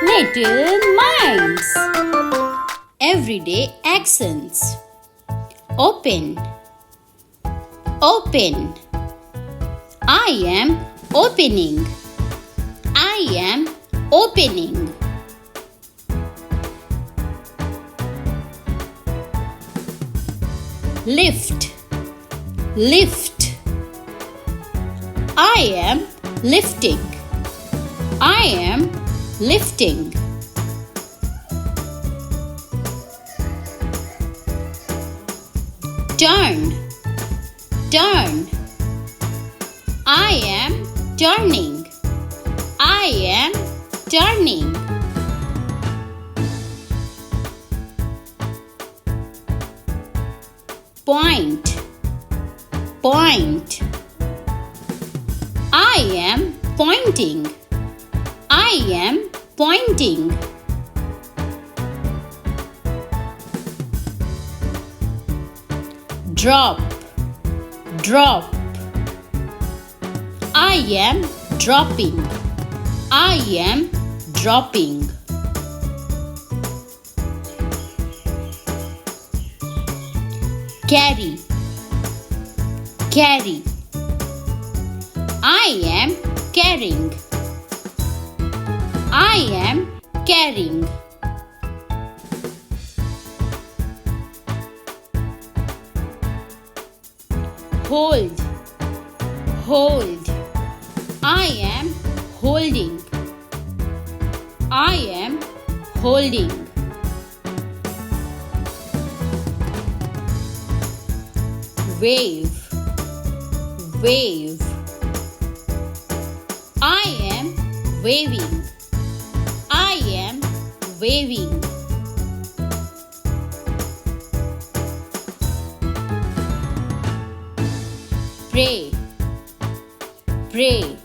Little Mindz. Everyday accents. Open. Open. I am opening. I am opening. Lift. Lift. I am lifting. I am lifting. Turn. Turn. I am turning. I am turning. Point. Point. I am pointing. I am pointing. Drop. Drop. I am dropping. I am dropping. Carry. Carry. I am carrying. I am carrying. Hold. Hold. I am holding. I am holding. Wave. Wave. I am waving. I am waving. Pray. Pray.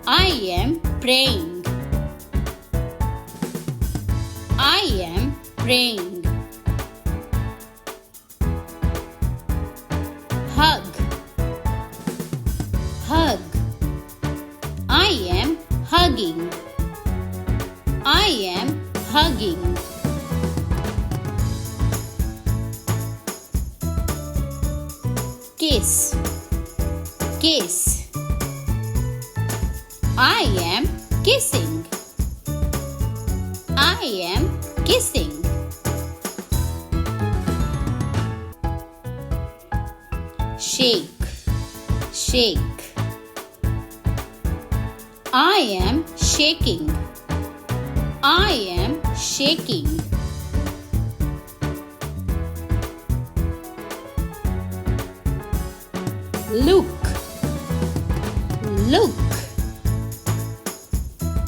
I am praying. I am praying. Hug. Hug. I am hugging. I am hugging. Kiss. Kiss. I am kissing. I am kissing. Shake. Shake. I am shaking. I am shaking. Look. Look.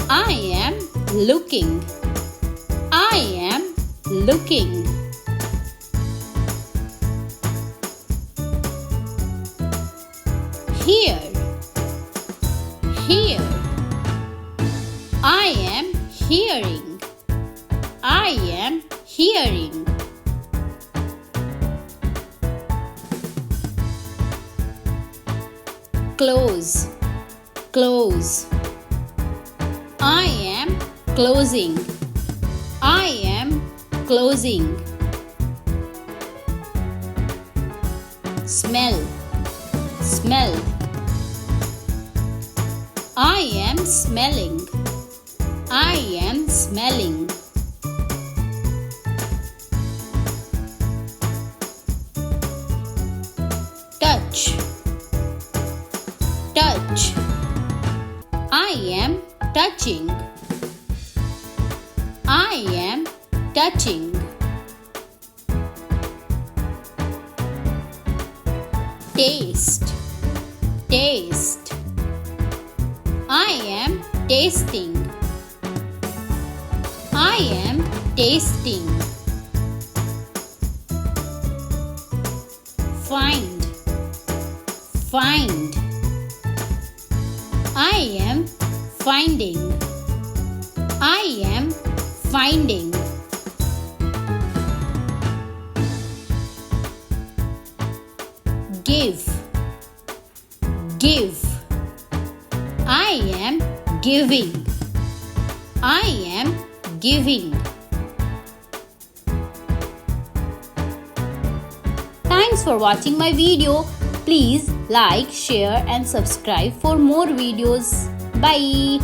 I am looking. I am looking. Hear. Hear. I am hearing. I am hearing. Close. Close. I am closing. I am closing. Smell. Smell. I am smelling. I am smelling. Touch. Touch. I am touching. I am touching. Taste. Taste. I am tasting. I am tasting. Find. Find. I am finding. I am finding. Give. Give. I am giving. I am giving. Thanks for watching my video. Please like, share and subscribe for more videos. Bye.